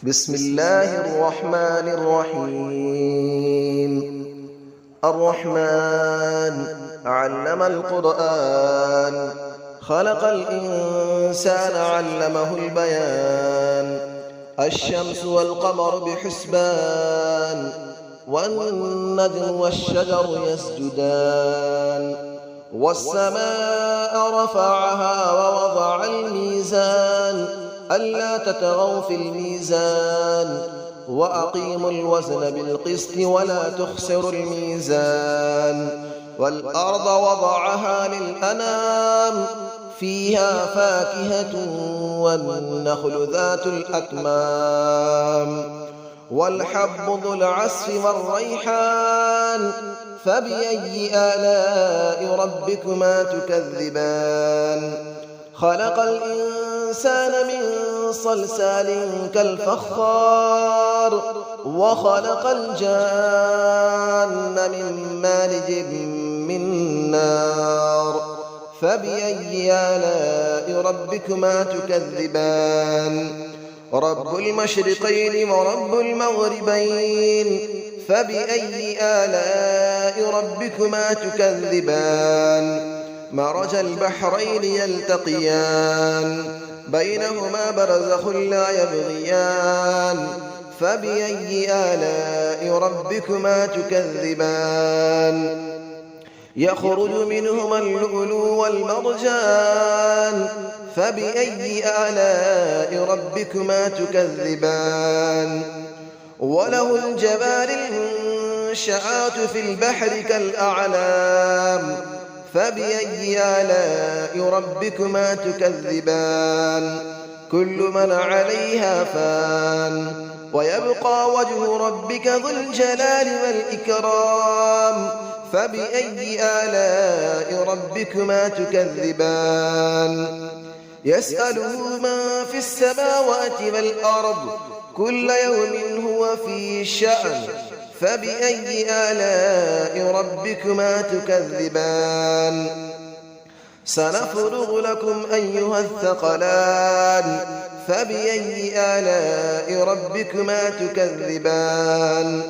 بسم الله الرحمن الرحيم. الرحمن علم القرآن، خلق الإنسان علمه البيان. الشمس والقمر بحسبان، والنجم والشجر يسجدان. والسماء رفعها ووضع الميزان، ألا تطغوا في الميزان، وأقيموا الوزن بالقسط ولا تخسروا الميزان. والأرض وضعها للأنام، فيها فاكهة والنخل ذات الأكمام. والحب ذو العصف والريحان، فبأي آلاء ربكما تكذبان. خلق الإنسان من صلصال كالفخار، وخلق الجان من مارج من نار. فبأي آلاء ربكما تكذبان. رب المشرقين ورب المغربين، فبأي آلاء ربكما تكذبان. مرج البحرين يلتقيان، بينهما برزخ لا يبغيان. فبأي آلاء ربكما تكذبان. يخرج منهما اللؤلؤ والمرجان، فبأي آلاء ربكما تكذبان. وله الجوار المنشآت في البحر كالأعلام، فبأي آلاء ربكما تكذبان. كل من عليها فان، ويبقى وجه ربك ذو الجلال والإكرام. فبأي آلاء ربكما تكذبان. يسأله من في السماوات والأرض، كل يوم هو في شأن. فبأي آلاء ربكما تكذبان. سنفرغ لكم أيها الثقلان، فبأي آلاء ربكما تكذبان.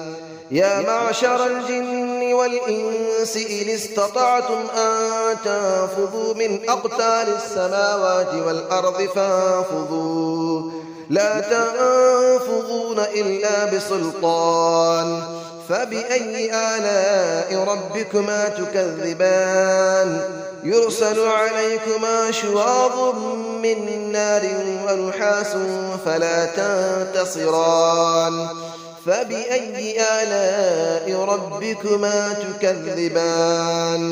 يا معشر الجن والإنس إن استطعتم أن تنفذوا من أقطار السماوات والأرض فانفذوا، لا تنفذون إلا بسلطان. فبأي آلاء ربكما تكذبان. يرسل عليكما شواظ من نار ونحاس فلا تنتصران. فبأي آلاء ربكما تكذبان.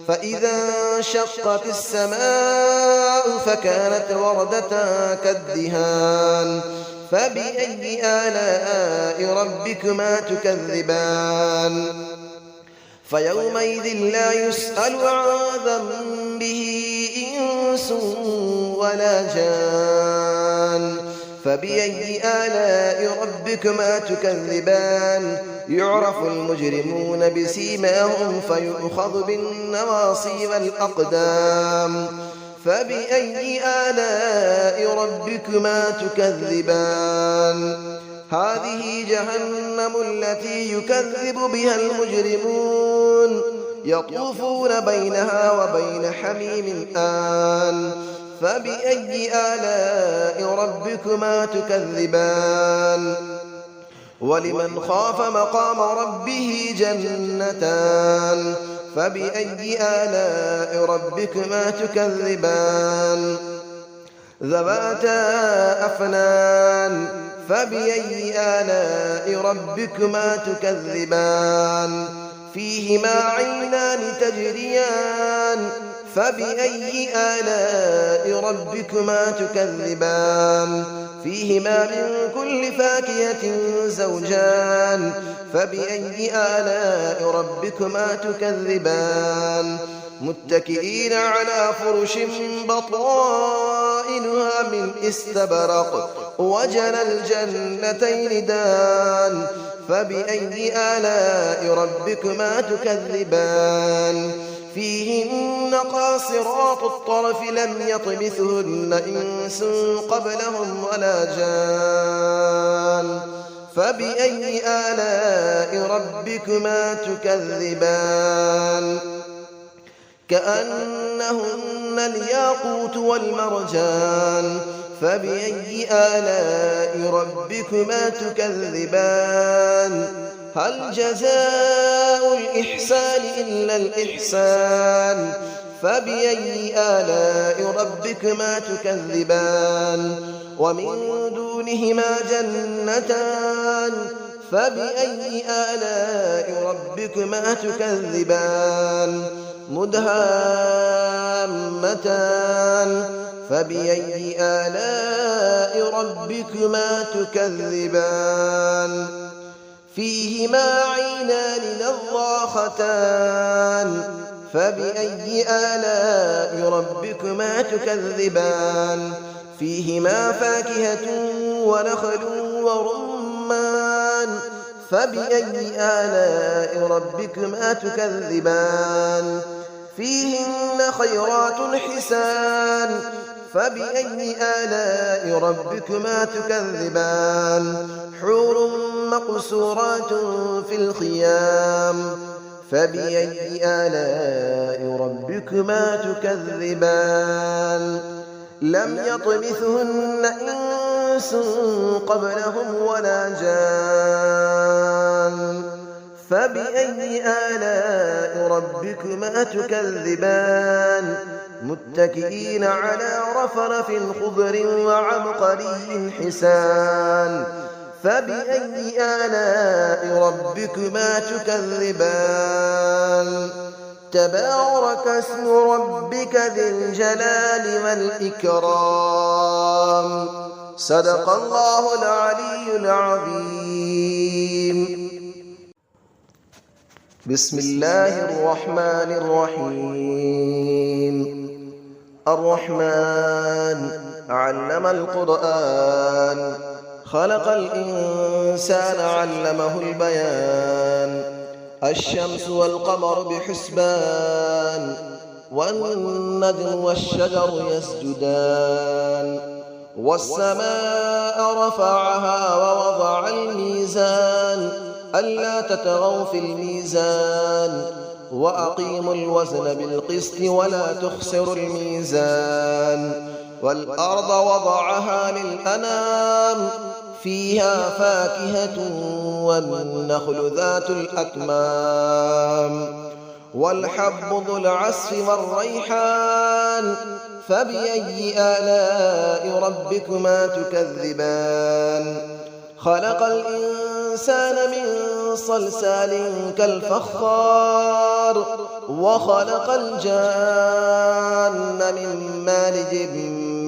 فإذا انشقت السماء فكانت وردة كالدهان. فبأي آلاء ربكما تكذبان. فيومئذ لا يسأل عن ذنبه إنس ولا جان. فبأي آلاء ربكما تكذبان. يعرف المجرمون بسيماهم فيؤخذ بالنواصي والأقدام. فبأي آلاء ربكما تكذبان. هذه جهنم التي يكذب بها المجرمون، يطوفون بينها وبين حميم آن. فبأي آلاء ربكما تكذبان. ولمن خاف مقام ربه جنتان. فبأي آلاء ربكما تكذبان. ذواتا أفنان. فبأي آلاء ربكما تكذبان. فيهما عينان تجريان. فبأي آلاء ربكما تكذبان. فيهما من كل فاكهة زوجان. فبأي آلاء ربكما تكذبان. متكئين على فرش بطائنها من استبرق، وجنى الجنتين دان. فبأي آلاء ربكما تكذبان. فيهن قاصرات الطرف لم يطمثهن إنس قبلهم ولا جان. فبأي آلاء ربكما تكذبان كأنهن الياقوت والمرجان فبأي آلاء ربكما تكذبان هل جزاء الإحسان إلا الإحسان فبأي آلاء ربكما تكذبان ومن دونهما جنتان فبأي آلاء ربكما تكذبان مدهامتان فبأي آلاء ربكما تكذبان فيهما عينان نضاختان فبأي آلاء ربكما تكذبان فيهما فاكهة ونخل ورمان فبأي آلاء ربكما تكذبان فيهن خيرات حسان فبأي آلاء ربكما تكذبان حور مقصورات في الخيام فبأي آلاء ربكما تكذبان لم يطمثهن إنس قبلهم ولا جان فبأي آلاء ربكما تكذبان متكئين على رفرف خضر وعبقري حسان فبأي آلاء ربكما تكذبان تبارك اسم ربك ذي الجلال والإكرام صدق الله العلي العظيم بسم الله الرحمن الرحيم الرحمن علم القرآن خلق الإنسان علمه البيان الشمس والقمر بحسبان والنجم والشجر يسجدان والسماء رفعها ووضع الميزان ألا تطغوا في الميزان وأقيموا الوزن بالقسط ولا تخسروا الميزان والأرض وضعها للأنام فيها فاكهة والنخل ذات الأكمام والحب ذو العصف والريحان فبأي آلاء ربكما تكذبان خلق الإنسان من صلصال كالفخار وخلق الجان من مارج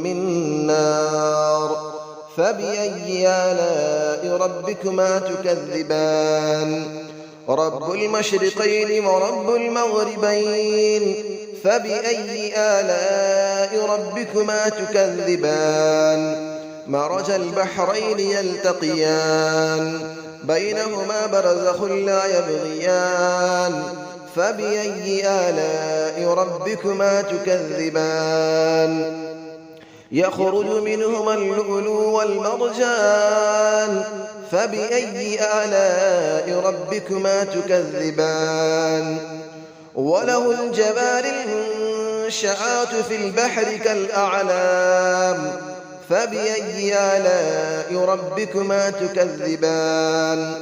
من نار فبأي آلاء ربكما تكذبان رب المشرقين ورب المغربين فبأي آلاء ربكما تكذبان مرج البحرين يلتقيان بينهما برزخ لا يبغيان فبأي آلاء ربكما تكذبان يخرج منهما اللؤلؤ والمرجان فبأي آلاء ربكما تكذبان وله الجبال المنشآت في البحر كالأعلام فبأي آلاء ربكما تكذبان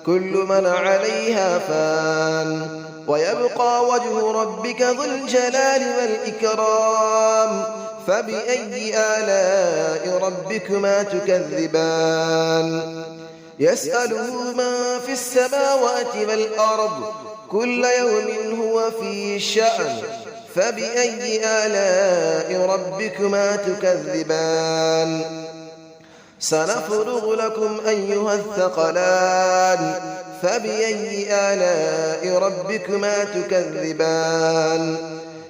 كل من عليها فان ويبقى وجه ربك ذو الجلال والإكرام فبأي آلاء ربكما تكذبان يسأله من في السماوات والأرض كل يوم هو في شأن فبأي آلاء ربكما تكذبان سنفرغ لكم أيها الثقلان فبأي آلاء ربكما تكذبان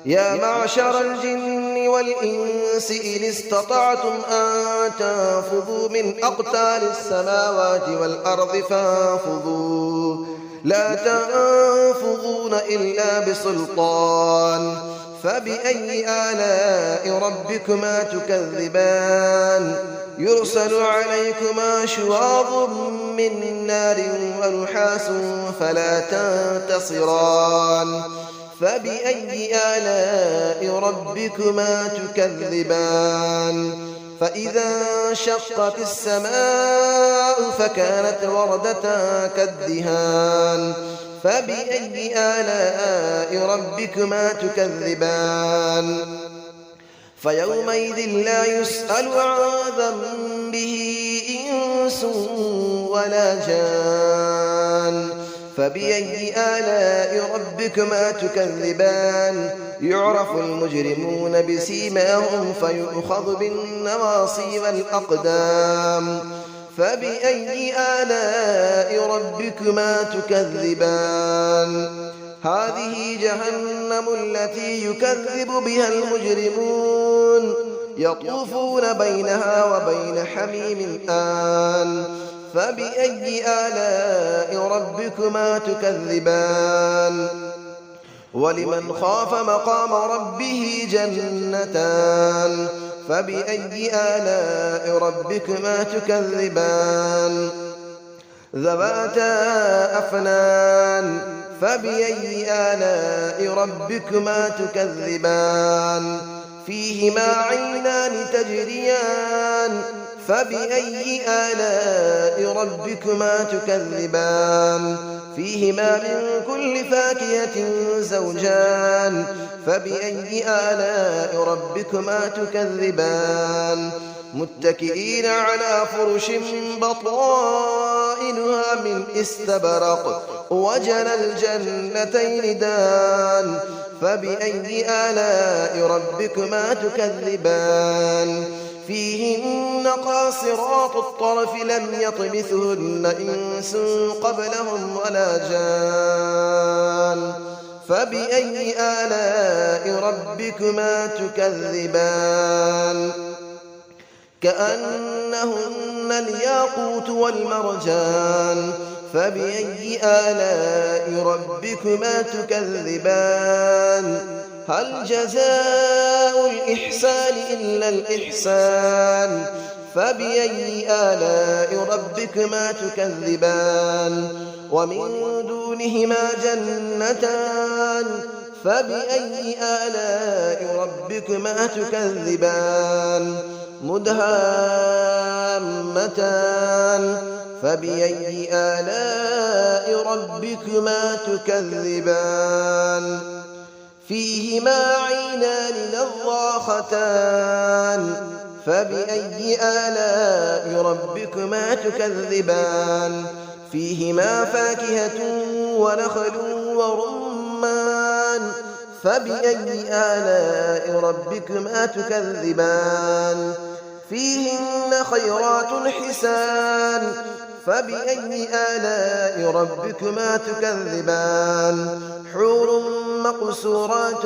يا معشر الجن والإنس إن استطعتم أن تنفذوا من أقطار السماوات والأرض فانفذوا لا تنفذون إلا بسلطان فبأي آلاء ربكما تكذبان يرسل عليكما شواظ من نار ونحاس فلا تنتصران فبأي آلاء ربكما تكذبان فإذا انشقت السماء فكانت وردة كالدهان فبأي آلاء ربكما تكذبان فيومئذ لا يسأل عن ذنبه إنس ولا جان فبأي آلاء ربكما تكذبان يعرف المجرمون بسيماهم فيؤخذ بالنواصي والأقدام فبأي آلاء ربكما تكذبان هذه جهنم التي يكذب بها المجرمون يطوفون بينها وبين حميم آن فبأي آلاء ربكما تكذبان ولمن خاف مقام ربه جنتان فبأي آلاء ربكما تكذبان ذواتا أفنان فبأي آلاء ربكما تكذبان فيهما عينان تجريان فبأي آلاء ربكما تكذبان فيهما من كل فاكهة زوجان فبأي آلاء ربكما تكذبان متكئين على فرش بطائنها من استبرق وجنى الجنتين دان فبأي آلاء ربكما تكذبان فيهن قاصرات الطرف لم يطمثهن إنس قبلهم ولا جان فبأي آلاء ربكما تكذبان كأنهن الياقوت والمرجان فبأي آلاء ربكما تكذبان هل جزاء الإحسان إلا الإحسان فبأي آلاء ربكما تكذبان ومن دونهما جنتان فبأي آلاء ربكما تكذبان مدهامتان فبأي آلاء ربكما تكذبان فيهما عينان نضاختان فبأي آلاء ربكما تكذبان فيهما فاكهة ونخل ورمان فبأي آلاء ربكما تكذبان فيهن خيرات حسان فبأي آلاء ربكما تكذبان حور مقصورات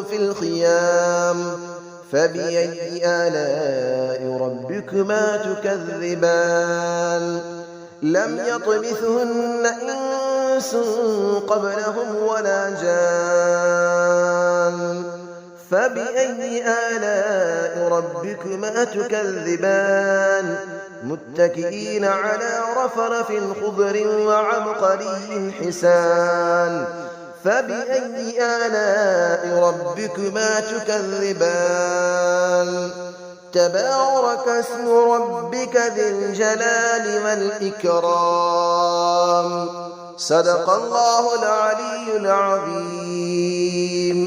في الخيام فبأي آلاء ربكما تكذبان لم يطمثهن إنس قبلهم ولا جان فبأي آلاء ربكما تكذبان متكئين على رفرف خضر وعبقري حسان فبأي آلاء ربكما تكذبان تبارك اسم ربك ذي الجلال والإكرام صدق الله العلي العظيم.